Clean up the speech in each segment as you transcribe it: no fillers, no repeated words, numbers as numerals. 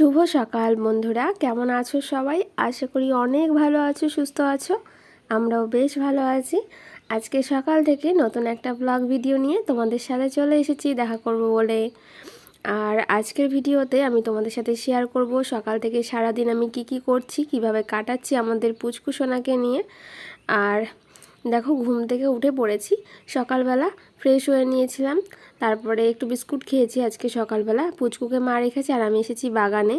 শুভ সকাল বন্ধুরা, কেমন আছো সবাই? আশা করি অনেক ভালো আছো, সুস্থ আছো। আমরাও বেশ ভালো আছি। আজকে সকাল থেকে নতুন একটা ব্লগ ভিডিও নিয়ে তোমাদের সাথে চলে এসেছি দেখা করব বলে। আর আজকের ভিডিওতে আমি তোমাদের সাথে শেয়ার করব সকাল থেকে সারাদিন আমি কি করছি, কিভাবে কাটাচ্ছি আমাদের পুচকু সোনাকে নিয়ে। আর দেখো, ঘুম থেকে উঠে পড়েছি সকালবেলা, ফ্রেশ হয়ে নিয়েছিলাম, তারপরে একটু বিস্কুট খেয়েছি আজকে সকালবেলা। পুচকুকে মা রেখেছে আর আমি এসেছি বাগানে।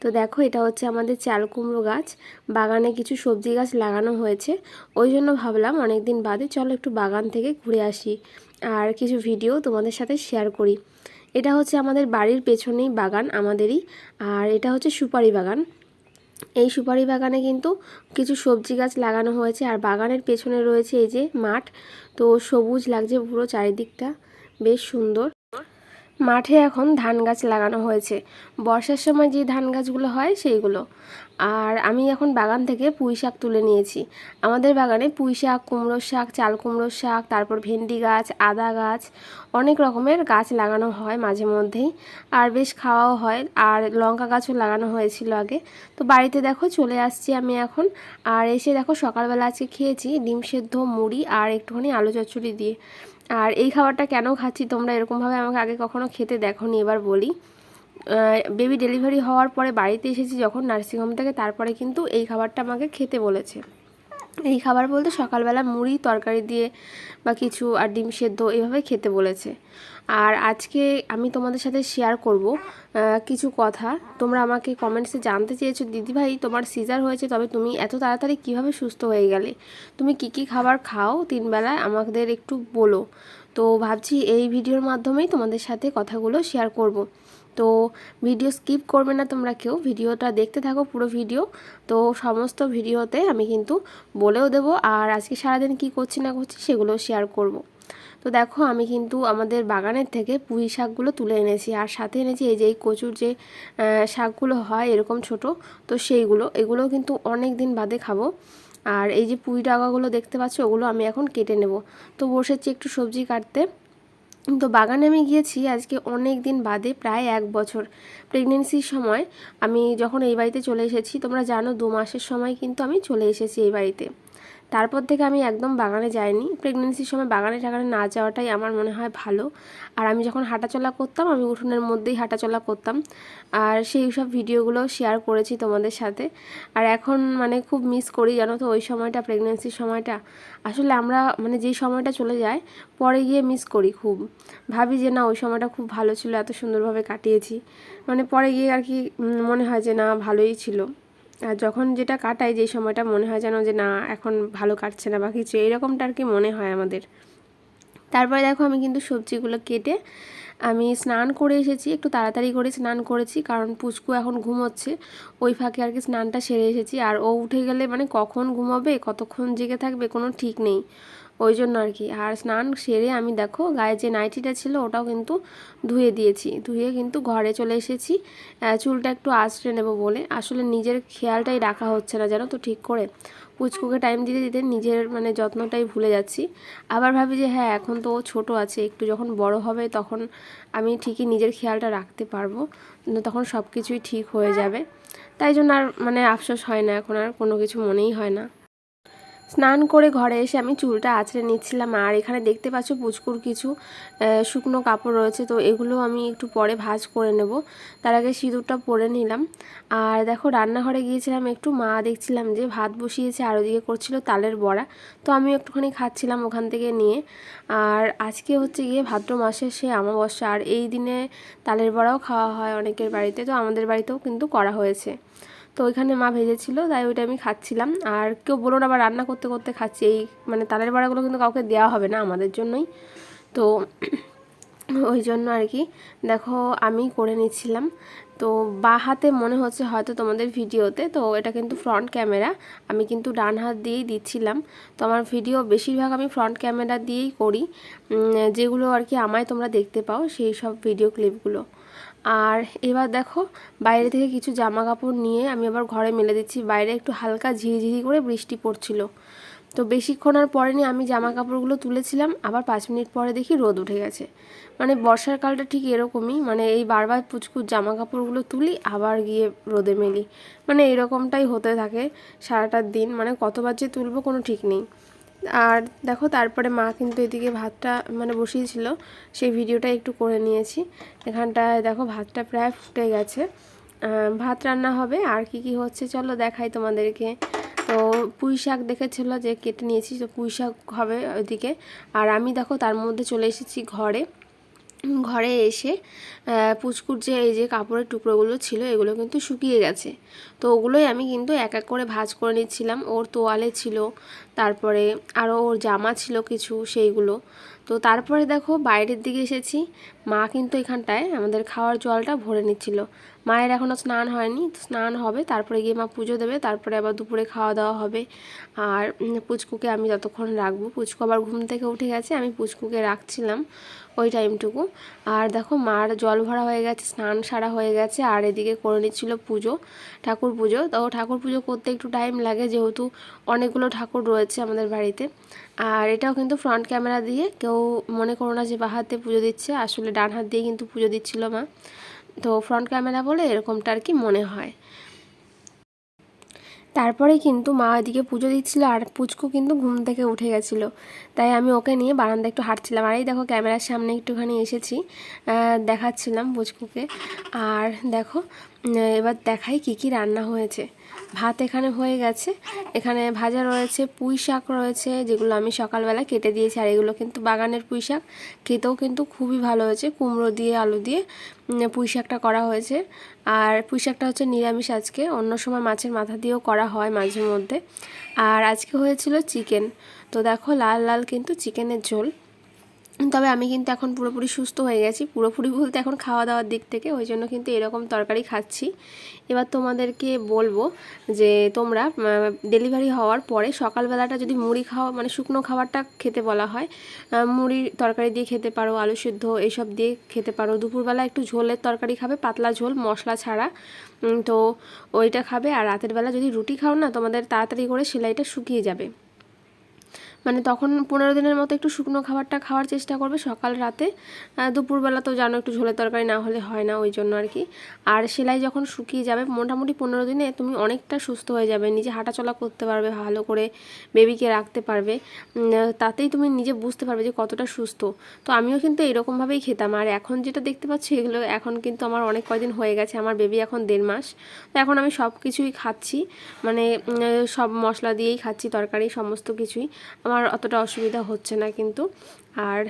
তো দেখো, এটা হচ্ছে আমাদের চাল কুমড়ো গাছ। বাগানে কিছু সবজি গাছ লাগানো হয়েছে, ওই জন্য ভাবলাম অনেক দিন বাদে চলো একটু বাগান থেকে ঘুরে আসি আর কিছু ভিডিও তোমাদের সাথে শেয়ার করি। এটা হচ্ছে আমাদের বাড়ির পেছনেই বাগান আমাদেরই, আর এটা হচ্ছে সুপারি বাগান। এই সুপারি বাগানে কিন্তু কিছু সবজি গাছ লাগানো হয়েছে, আর বাগানের পেছনে রয়েছে এই যে মাঠ। তো সবুজ লাগছে পুরো চারিদিকটা, বেশ সুন্দর। মাঠে এখন ধান গাছ লাগানো হয়েছে, বর্ষার সময় যে ধান গাছগুলো হয় সেইগুলো। আর আমি এখন বাগান থেকে পুঁই শাক তুলে নিয়েছি। আমাদের বাগানে পুঁই শাক, কুমড়োর শাক, চাল কুমড়োর শাক, তারপর ভেন্ডি গাছ, আদা গাছ, অনেক রকমের গাছ লাগানো হয় মাঝে মধ্যেই, আর বেশ খাওয়াও হয়। আর লঙ্কা গাছও লাগানো হয়েছিল আগে। তো বাড়িতে দেখো চলে আসছি আমি এখন। আর এসে দেখো সকালবেলা আজকে খেয়েছি ডিম সেদ্ধ, মুড়ি আর একটুখানি আলু চচ্চড়ি দিয়ে। আর এই খাবারটা কেন খাচ্ছি, তোমরা এরকমভাবে আমাকে আগে কখনো খেতে দেখোনি, এবার বলি। বেবি ডেলিভারি হওয়ার পরে বাড়িতে এসেছি যখন নার্সিংহোম থেকে, তারপরে কিন্তু এই খাবারটা আমাকে খেতে বলেছে। এই খাবার বলতে সকালবেলা মুড়ি তরকারি দিয়ে বা কিছু আর ডিম সেদ্ধ এভাবে খেতে বলেছে। আর আজকে আমি তোমাদের সাথে শেয়ার করব কিছু কথা। তোমরা আমাকে কমেন্টসে জানতে চেয়েছো, দিদিভাই তোমার সিজার হয়েছে, তবে তুমি এত তাড়াতাড়ি কিভাবে সুস্থ হয়ে গেলে, তুমি কি খাবার খাও 3 বেলায় আমাদের একটু বলো। তো ভাবছি এই ভিডিওর মাধ্যমেই তোমাদের সাথে কথাগুলো শেয়ার করব। তো ভিডিও স্কিপ করবে না তোমরা কেউ, ভিডিওটা দেখতে থাকো পুরো ভিডিও। তো সমস্ত ভিডিওতে আমি কিন্তু বলেও দেবো, আর আজকে সারাদিন কি করছি না করছি সেগুলো শেয়ার করব। তো দেখো, আমি কিন্তু আমাদের বাগানের থেকে পুঁই শাকগুলো তুলে এনেছি, আর সাথে এনেছি এই যে এই কচুর যে শাকগুলো হয় এরকম ছোট, তো এগুলো কিন্তু অনেক দিন বাদে খাবো। আর এই যে পুঁই ডাগাগুলো দেখতে পাচ্ছ, ওগুলো আমি এখন কেটে নেব। তো বসেছি একটু সবজি কাটতে। তো বাগানে আমি গিয়েছি আজকে অনেক দিন বাদে, প্রায় 1 বছর। প্রেগনেন্সির সময় আমি যখন এই বাড়িতে চলে এসেছি, তোমরা জানো 2 মাসের সময় কিন্তু আমি চলে এসেছি এই বাড়িতে। তারপর থেকে আমি একদম বাগানে যাইনি। প্রেগনেন্সির সময় বাগানে টাগানে না যাওয়াটাই আমার মনে হয় ভালো। আর আমি যখন হাঁটাচলা করতাম, আমি উঠোনের মধ্যেই হাঁটাচলা করতাম, আর সেই সব ভিডিওগুলো শেয়ার করেছি তোমাদের সাথে। আর এখন মানে খুব মিস করি, জানো তো, ওই সময়টা, প্রেগনেন্সির সময়টা। আসলে আমরা মানে যেই সময়টা চলে যায় পরে গিয়ে মিস করি খুব। ভাবি যে না, ওই সময়টা খুব ভালো ছিল, এত সুন্দরভাবে কাটিয়েছি। মানে পরে গিয়ে আর কি মনে হয় যে না, ভালোই ছিল। আর যখন যেটা কাটাই, যেই সময়টা মনে হয় যেন যে না এখন ভালো কাটছে না বা কিছু, এইরকমটা আর কি মনে হয় আমাদের। তারপরে দেখো, আমি কিন্তু সবজিগুলো কেটে আমি স্নান করে এসেছি, একটু তাড়াতাড়ি করে স্নান করেছি, কারণ পুচকু এখন ঘুমোচ্ছে। ওই ফাঁকে আর কি স্নানটা সেরে এসেছি। আর ও উঠে গেলে মানে কখন ঘুমাবে, কতক্ষণ জেগে থাকবে, কোনো ঠিক নেই, ওই জন্য আর কি। আর স্নান সেরে আমি দেখো গায়ে যে নাইটিটা ছিল ওটাও কিন্তু ধুয়ে দিয়েছি, ধুয়ে কিন্তু ঘরে চলে এসেছি চুলটা একটু আঁচড়ে নেব বলে। আসলে নিজের খেয়ালটাই রাখা হচ্ছে না, জানো তো, ঠিক করে। পুচকুকে টাইম দিতে দিতে নিজের মানে যত্নটাই ভুলে যাচ্ছি। আবার ভাবি যে হ্যাঁ, এখন তো ও ছোটো আছে, একটু যখন বড় হবে তখন আমি ঠিকই নিজের খেয়ালটা রাখতে পারবো, তখন সব কিছুই ঠিক হয়ে যাবে। তাই জন্য আর মানে আফসোস হয় না, এখন আর কোনো কিছু মনেই হয় না। স্নান করে ঘরে এসে আমি চুলটা আঁচড়ে নিচ্ছিলাম। আর এখানে দেখতে পাচ্ছ পুচকুর কিছু শুকনো কাপড় রয়েছে, তো এগুলো আমি একটু পরে ভাঁজ করে নেব। তার আগে সিঁদুরটা পরে নিলাম। আর দেখো, রান্নাঘরে গিয়েছিলাম একটু, মা দেখছিলাম যে ভাত বসিয়েছে আর ওদিকে করছিল তালের বড়া, তো আমি একটুখানি খাচ্ছিলাম ওখান থেকে নিয়ে। আর আজকে হচ্ছে গিয়ে ভাদ্র মাসের সে অমাবস্যা, আর এই দিনে তালের বড়াও খাওয়া হয় অনেকের বাড়িতে, তো আমাদের বাড়িতেও কিন্তু করা হয়েছে। তো ওইখানে মা ভেজেছিল, তাই ওইটা আমি খাচ্ছিলাম। আর কেউ বলো না, আবার রান্না করতে করতে খাচ্ছি। এই মানে তালের বড়াগুলো কিন্তু কাউকে দেওয়া হবে না, আমাদের জন্যই তো, ওই জন্য আর কি। দেখো, আমি করে নিচ্ছিলাম। তো বাঁ হাতে মনে হচ্ছে হয়তো তোমাদের ভিডিওতে, তো এটা কিন্তু ফ্রন্ট ক্যামেরা, আমি কিন্তু ডান হাত দিয়েই দিচ্ছিলাম। তো আমার ভিডিও বেশিরভাগ আমি ফ্রন্ট ক্যামেরা দিয়েই করি, যেগুলো আর কি আমায় তোমরা দেখতে পাও সেই সব ভিডিও ক্লিপগুলো। আর এবার দেখো, বাইরে থেকে কিছু জামা কাপড় নিয়ে আমি আবার ঘরে মেলে দিচ্ছি। বাইরে একটু হালকা ঝিরিঝিরি করে বৃষ্টি পড়ছিল। তো বেশিক্ষণ আর পরেনি, আমি জামা কাপড়গুলো তুলেছিলাম, আবার 5 মিনিট পরে দেখি রোদ উঠে গেছে। মানে বর্ষার কালটা ঠিক এরকমই, মানে এই বারবার পুচকুর জামা কাপড়গুলো তুলি আবার গিয়ে রোদে মেলি, মানে এরকমটাই হতে থাকে সারাটা দিন, মানে কতবার যে তুলবো কোনো ঠিক নেই। আর দেখো তারপরে মা কিন্তু এদিকে ভাতটা মানে বসিয়েছিল, সেই ভিডিওটা একটু করে নিয়েছি। এখানটায় দেখো ভাতটা প্রায় ফুটে গেছে, ভাত রান্না হবে। আর কি কি হচ্ছে চলো দেখাই তোমাদেরকে। তো পুঁই শাক দেখেছিল যে কেটে নিয়েছি, তো পুঁই শাক হবে ওইদিকে। আর আমি দেখো তার মধ্যে চলে এসেছি ঘরে। ঘরে এসে পুচকুর যে এই যে কাপড়ের টুকরোগুলো ছিল এগুলো কিন্তু শুকিয়ে গেছে, তো ওগুলোই আমি কিন্তু এক এক করে ভাঁজ করে নিচ্ছিলাম। ওর তোয়ালে ছিল, তারপরে আরও ওর জামা ছিল কিছু, সেইগুলো। তো তারপরে দেখো বাইরের দিকে এসেছি, মা কিন্তু এখানটায় আমাদের খাওয়ার জলটা ভরে নিচ্ছিল। মায়ের এখনও স্নান হয়নি, স্নান হবে, তারপরে গিয়ে মা পুজো দেবে, তারপরে আবার দুপুরে খাওয়া দাওয়া হবে। আর পুচকুকে আমি যতক্ষণ রাখবো, পুচকু আবার ঘুম থেকে উঠে গেছে, আমি পুচকুকে রাখছিলাম ওই টাইমটুকু। আর দেখো মার জল ভরা হয়ে গেছে, স্নান সারা হয়ে গেছে, আর এদিকে করে নিচ্ছিল পুজো, ঠাকুর পুজো। তো ঠাকুর পুজো করতে একটু টাইম লাগে, যেহেতু অনেকগুলো ঠাকুর রয়েছে আমাদের বাড়িতে। আর এটাও কিন্তু ফ্রন্ট ক্যামেরা দিয়ে, কেউ মনে করো না যে বাঁ হাতে পুজো দিচ্ছে, আসলে ডান হাত দিয়ে কিন্তু পুজো দিচ্ছিল মা। তো ফ্রন্ট ক্যামেরা বলে এরকমটা আর কি মনে হয়। তারপরে কিন্তু মা এদিকে পুজো দিচ্ছিল, আর পুচকু কিন্তু ঘুম থেকে উঠে গেছিলো, তাই আমি ওকে নিয়ে বারান্দা একটু হাঁটছিলাম। আর এই দেখো ক্যামেরার সামনে একটুখানি এসেছি, দেখাচ্ছিলাম পুচকুকে। আর দেখো এবার দেখাই কি কি রান্না হয়েছে। ভাত এখানে হয়ে গেছে, এখানে ভাজা রয়েছে, পুঁই শাক রয়েছে যেগুলো আমি সকালবেলা কেটে দিয়েছি। আর এগুলো কিন্তু বাগানের পুঁই শাক, খেতেও কিন্তু খুবই ভালো হয়েছে, কুমড়ো দিয়ে আলু দিয়ে পুঁই শাকটা করা হয়েছে। আর পুঁই শাকটা হচ্ছে নিরামিষ আজকে, অন্য সময় মাছের মাথা দিয়েও করা হয় মাঝে মধ্যে। আর আজকে হয়েছিল চিকেন, তো দেখো লাল লাল কিন্তু চিকেনের ঝোল। তবে আমি কিন্তু এখন পুরোপুরি সুস্থ হয়ে গেছি, পুরোপুরি বলতে এখন খাওয়া দাওয়ার দিক থেকে, ওই জন্য কিন্তু এরকম তরকারি খাচ্ছি। এবার তোমাদেরকে বলবো যে তোমরা ডেলিভারি হওয়ার পরে সকালবেলাটা যদি মুড়ি খাওয়া, মানে শুকনো খাবারটা খেতে বলা হয়, মুড়ির তরকারি দিয়ে খেতে পারো, আলু সিদ্ধ এইসব দিয়ে খেতে পারো। দুপুরবেলা একটু ঝোলের তরকারি খাবে, পাতলা ঝোল মশলা ছাড়া, তো ওইটা খাবে। আর রাতের বেলা যদি রুটি খাও না, তোমাদের তাড়াতাড়ি করে সেলাইটা শুকিয়ে যাবে, মানে তখন 15 দিনের মতো একটু শুকনো খাবারটা খাওয়ার চেষ্টা করবে সকাল রাতে। দুপুরবেলা তো জানো একটু ঝোলের তরকারি না হলে হয় না, ওই জন্য আর কি। আর সেলাই যখন শুকিয়ে যাবে মোটামুটি 15 দিনে তুমি অনেকটা সুস্থ হয়ে যাবে, নিজে হাঁটাচলা করতে পারবে ভালো করে, বেবিকে রাখতে পারবে, তাতেই তুমি নিজে বুঝতে পারবে যে কতটা সুস্থ। তো আমিও কিন্তু এরকমভাবেই খেতাম। আর এখন যেটা দেখতে পাচ্ছি এগুলো এখন কিন্তু আমার অনেক কয়দিন হয়ে গেছে, আমার বেবি এখন 1.5 মাস। তো এখন আমি সব কিছুই খাচ্ছি, মানে সব মশলা দিয়েই খাচ্ছি, তরকারি সমস্ত কিছুই, আমার অতটা অসুবিধা হচ্ছে না কিন্তু। আর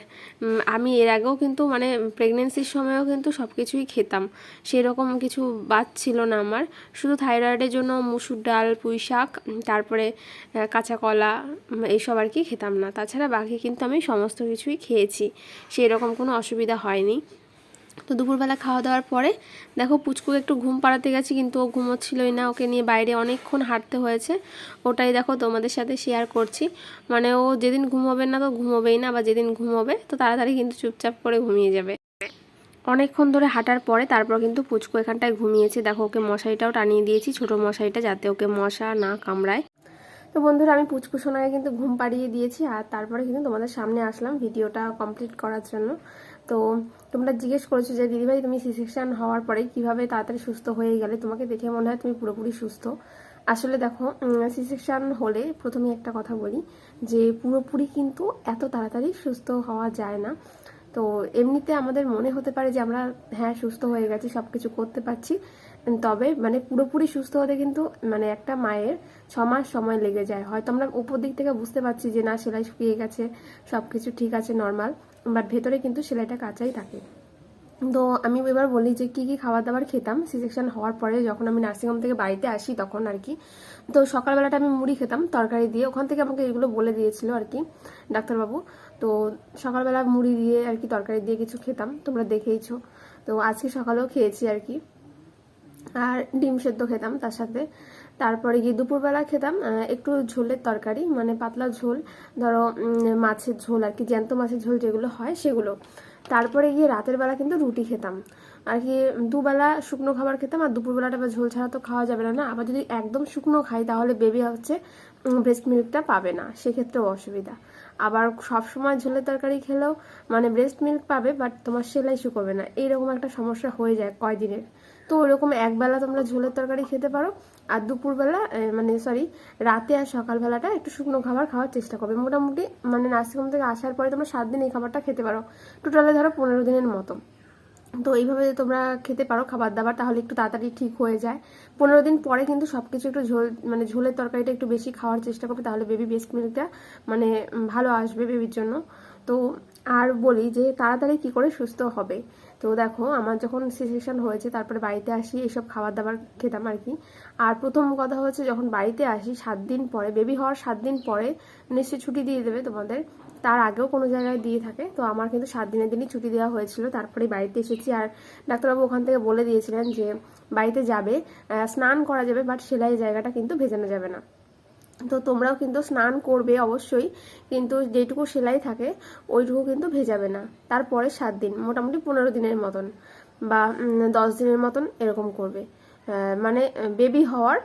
আমি এর আগেও কিন্তু মানে প্রেগনেন্সির সময়ও কিন্তু সব কিছুই খেতাম, সেরকম কিছু বাদ ছিল না আমার। শুধু থাইরয়েডের জন্য মুসুর ডাল, পুঁই শাক, তারপরে কাঁচা কলা এইসব আর কি খেতাম না, তাছাড়া বাকি কিন্তু আমি সমস্ত কিছুই খেয়েছি, সেরকম কোনো অসুবিধা হয়নি। তো দুপুরবেলা খাওয়া দাওয়ার পরে দেখো পুচকুকে একটু ঘুম পাড়াতে গেছি, কিন্তু ও ঘুমোচ্ছিলই না, ওকে নিয়ে বাইরে অনেকক্ষণ হাঁটতে হয়েছে, ওটাই দেখো তোমাদের সাথে শেয়ার করছি। মানে ও যেদিন ঘুমোবে না তো ঘুমোবেই না, বা যেদিন ঘুমোবে তো তাড়াতাড়ি কিন্তু চুপচাপ করে ঘুমিয়ে যাবে। অনেকক্ষণ ধরে হাঁটার পরে তারপর কিন্তু পুচকু এখানটায় ঘুমিয়েছে, দেখো ওকে মশারিটাও টানিয়ে দিয়েছি, ছোটো মশারিটা, যাতে ওকে মশা না কামড়ায়। তো বন্ধুরা আমি পুচকু সোনাকে কিন্তু ঘুম পাড়িয়ে দিয়েছি, আর তারপরে কিন্তু তোমাদের সামনে আসলাম ভিডিওটা কমপ্লিট করার জন্য। তো তোমরা জিজ্ঞেস করেছো যে দিদিভাই তুমি সি সেকশন হওয়ার পরে কিভাবে তাড়াতাড়ি সুস্থ হয়ে গেলে, তোমাকে দেখে মনে হয় তুমি পুরোপুরি সুস্থ। আসলে দেখো সি সেকশন হলে প্রথমে একটা কথা বলি যে পুরোপুরি কিন্তু এত তাড়াতাড়ি সুস্থ হওয়া যায় না। তো এমনিতে আমাদের মনে হতে পারে যে আমরা হ্যাঁ সুস্থ হয়ে গেছি, সব কিছু করতে পারছি, তবে মানে পুরোপুরি সুস্থ হতে কিন্তু মানে একটা মায়ের 6 মাস সময় লেগে যায়। হয়তো আমরা উপর দিক থেকে বুঝতে পারছি যে না সেলাই শুকিয়ে গেছে, সব কিছু ঠিক আছে নর্মাল, বাট ভেতরে কিন্তু সেলাইটা কাঁচাই থাকে। তো আমি এবার বলি যে কি কি খাবার দাবার খেতাম সি সেকশন হওয়ার পরে, যখন আমি নার্সিংহোম থেকে বাড়িতে আসি তখন আর কি। তো সকালবেলাটা আমি মুড়ি খেতাম তরকারি দিয়ে, ওখান থেকে আমাকে এগুলো বলে দিয়েছিল আর কি ডাক্তারবাবু। তো সকালবেলা মুড়ি দিয়ে আর কি তরকারি দিয়ে কিছু খেতাম, তোমরা দেখেইছো। তো আজকে সকালেও খেয়েছি আর কি, আর ডিম সেদ্ধ খেতাম তার সাথে। তারপরে গিয়ে দুপুরবেলা খেতাম একটু ঝোলের তরকারি, মানে পাতলা ঝোল, ধরো মাছের ঝোল আর কি, জ্যান্ত মাছের ঝোল যেগুলো হয় সেগুলো। তারপরে গিয়ে রাতের বেলা কিন্তু রুটি খেতাম আর কি, দুবেলা শুকনো খাবার খেতাম, আর দুপুরবেলাটা বা ঝোল ছাড়া তো খাওয়া যাবে না। আবার যদি একদম শুকনো খাই তাহলে বেবি হচ্ছে ব্রেস্ট মিল্কটা পাবে না, সেক্ষেত্রেও অসুবিধা। আবার সবসময় ঝোলের তরকারি খেলেও মানে ব্রেস্ট মিল্ক পাবে বাট তোমার সেলাই শুকোবে না, এইরকম একটা সমস্যা হয়ে যায় কয়দিনের। তো ওইরকম একবেলা তোমরা ঝোলের তরকারি খেতে পারো, আর দুপুরবেলা মানে সরি রাতে আর সকালবেলাটা একটু শুকনো খাবার খাওয়ার চেষ্টা করবে। মোটামুটি মানে নার্সিংহোম থেকে আসার পরে তোমরা 7 দিন এই খাবারটা খেতে পারো, টোটালে ধরো 15 দিনের মতো। তো এইভাবে তোমরা খেতে পারো খাবার দাবার, তাহলে একটু তাড়াতাড়ি ঠিক হয়ে যায়। 15 দিন পরে কিন্তু সব কিছু একটু ঝোল মানে ঝোলের তরকারিটা একটু বেশি খাওয়ার চেষ্টা করবে, তাহলে বেবি ব্রেস্ট মিল্কটা মানে ভালো আসবে বেবির জন্য। তো আর বলি যে তাড়াতাড়ি কি করে সুস্থ হবে। তো দেখো আমার যখন সিজেশন হয়েছে তারপরে বাড়িতে আসি, এসব খাবার দাবার খেতাম আর কি। আর প্রথম কথা হচ্ছে যখন বাড়িতে আসি 7 দিন পরে, বেবি হওয়ার 7 দিন পরে নিশ্চয়ই ছুটি দিয়ে দেবে তোমাদের, তার আগেও কোনো জায়গায় দিয়ে থাকে। তো আমার কিন্তু 7 দিনের দিনই ছুটি দেওয়া হয়েছিল, তারপরে বাড়িতে এসেছি। আর ডাক্তারবাবু ওখান থেকে বলে দিয়েছিলেন যে বাড়িতে যাবে, স্নান করা যাবে বাট সেলাই জায়গাটা কিন্তু ভেজানো যাবে না। তো তোমরাও কিন্তু স্নান করবে অবশ্যই, কিন্তু যেটুকু সেলাই থাকে ওইটুকু কিন্তু ভেজাবে না। তারপরে 7 দিন মোটামুটি 15 দিনের মতন বা 10 দিনের মতন এরকম করবে, মানে বেবি হওয়ার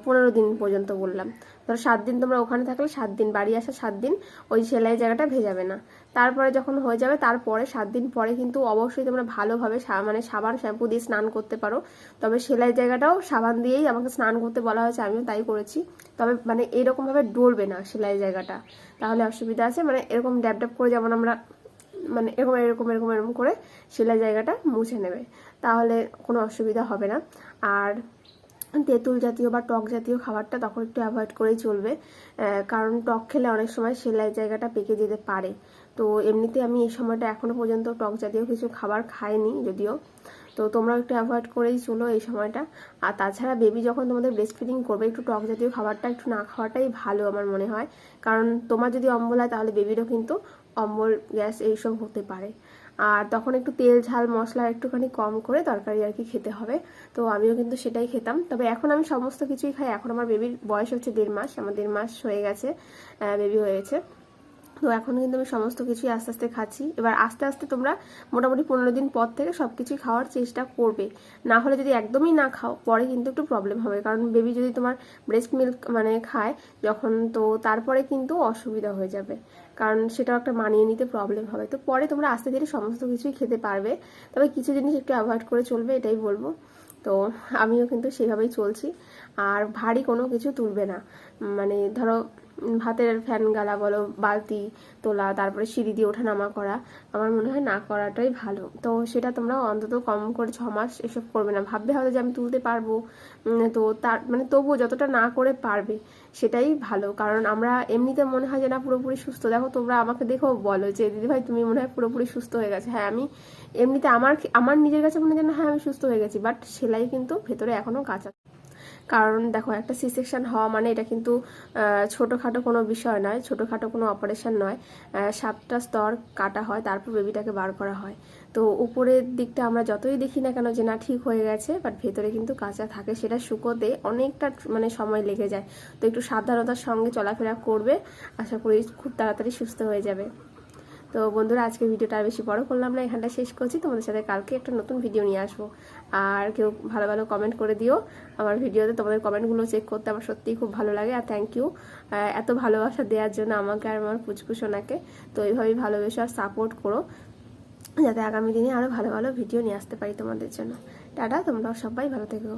15 দিন পর্যন্ত বললাম। ধরো 7 দিন তোমরা ওখানে থাকলে 7 দিন, বাড়ি আসা 7 দিন ওই সেলাই জায়গাটা ভেজাবে না। তারপরে যখন হয়ে যাবে তারপরে 7 দিন পরে কিন্তু অবশ্যই তোমরা ভালোভাবে মানে সাবান শ্যাম্পু দিয়ে স্নান করতে পারো। তবে সেলাই জায়গাটাও সাবান দিয়েই আমাকে স্নান করতে বলা হয়েছে, আমিও তাই করেছি। তবে মানে এরকমভাবে ডলবে না সেলাই জায়গাটা, তাহলে অসুবিধা আছে। মানে এরকম ড্যাব ড্যাব করে যেমন আমরা মানে এরকম এরকম এরকম এরকম করে সেলাই জায়গাটা মুছে নেবে, তাহলে কোনো অসুবিধা হবে না। আর তেঁতুল জাতীয় বা টক জাতীয় খাবারটা তখন একটু অ্যাভয়েড করেই চলবে, কারণ টক খেলে অনেক সময় সেলাই জায়গাটা পেকে যেতে পারে। তো এমনিতে আমি এই সময়টা এখনও পর্যন্ত টক জাতীয় কিছু খাবার খাইনি যদিও, তো তোমরাও একটু অ্যাভয়েড করেই চলো এই সময়টা। আর তাছাড়া বেবি যখন তোমাদের ব্রেস্ট ফিডিং করবে একটু টক জাতীয় খাবারটা একটু না খাওয়াটাই ভালো আমার মনে হয়, কারণ তোমার যদি অম্বল হয় তাহলে বেবিরও কিন্তু অম্বল, গ্যাস এইসব হতে পারে। আর তখন একটু তেল ঝাল মশলা একটুখানি কম করে তরকারি আর কি খেতে হবে। তো আমিও কিন্তু সেটাই খেতাম, তবে এখন আমি সমস্ত কিছুই খাই। এখন আমার বেবির বয়স হচ্ছে 1.5 মাস, আমার 1.5 মাস হয়ে গেছে, বেবি হয়েছে। তো এখন কিন্তু আমি সমস্ত কিছুই আস্তে আস্তে খাচ্ছি। এবার আস্তে আস্তে তোমরা মোটামুটি 15 দিন পর থেকে সব কিছুই খাওয়ার চেষ্টা করবে, না হলে যদি একদমই না খাও পরে কিন্তু একটু প্রবলেম হবে, কারণ বেবি যদি তোমার ব্রেস্ট মিল্ক মানে খায় যখন, তো তারপরে কিন্তু অসুবিধা হয়ে যাবে, কারণ সেটাও একটা মানিয়ে নিতে প্রবলেম হবে। তো পরে তোমরা আস্তে ধীরে সমস্ত কিছুই খেতে পারবে, তবে কিছু জিনিস একটু অ্যাভয়েড করে চলবে, এটাই বলবো। তো আমিও কিন্তু সেভাবেই চলছি। আর ভারী কোনো কিছু তুলবে না, মানে ধরো ভাতের ফ্যান গালা বলো, বালতি তোলা, তারপরে সিঁড়ি দিয়ে ওঠানামা করা, আমার মনে হয় না করাটাই ভালো। তো সেটা তোমরা অন্তত কম করে 6 মাস এসব করবে না। ভাববে হয়তো যে আমি তুলতে পারবো, তো তার মানে তবুও যতটা না করে পারবে সেটাই ভালো, কারণ আমরা এমনিতে মনে হয় যে না পুরোপুরি সুস্থ। দেখো তোমরা আমাকে দেখো বলো যে দিদিভাই তুমি মনে হয় পুরোপুরি সুস্থ হয়ে গেছে। হ্যাঁ আমি এমনিতে আমার নিজের কাছে মনে হয় হ্যাঁ আমি সুস্থ হয়ে গেছি, বাট সেলাই কিন্তু ভেতরে এখনো কাঁচা। কারণ দেখো একটা সি সেকশন হওয়া মানে এটা কিন্তু ছোটোখাটো কোনো বিষয় নয়, ছোটোখাটো কোনো অপারেশন নয়। 7টা স্তর কাটা হয়, তারপর বেবিটাকে বার করা হয়। তো উপরের দিকটা আমরা যতই দেখি না কেন যে না ঠিক হয়ে গেছে, বাট ভেতরে কিন্তু কাঁচা থাকে, সেটা শুকোতে অনেকটা মানে সময় লেগে যায়। তো একটু সাবধানতার সঙ্গে চলাফেরা করবে, আশা করি খুব তাড়াতাড়ি সুস্থ হয়ে যাবে। তো বন্ধুরা আজকে ভিডিওটা আর বেশি বড় করলাম না, এখানটা শেষ করছি। তোমাদের সাথে কালকে একটা নতুন ভিডিও নিয়ে আসবো। আর কেউ ভালো ভালো কমেন্ট করে দিও আমার ভিডিওতে, তোমাদের কমেন্টগুলো চেক করতে আমার সত্যিই খুব ভালো লাগে। আর থ্যাংক ইউ এত ভালোবাসা দেওয়ার জন্য আমাকে আর আমার পুচকুসোনাকে। তো এইভাবেই ভালোবেসে আর সাপোর্ট করো, যাতে আগামী দিনে আরও ভালো ভালো ভিডিও নিয়ে আসতে পারি তোমাদের জন্য। টাটা, তোমরাও সবাই ভালো থেকো।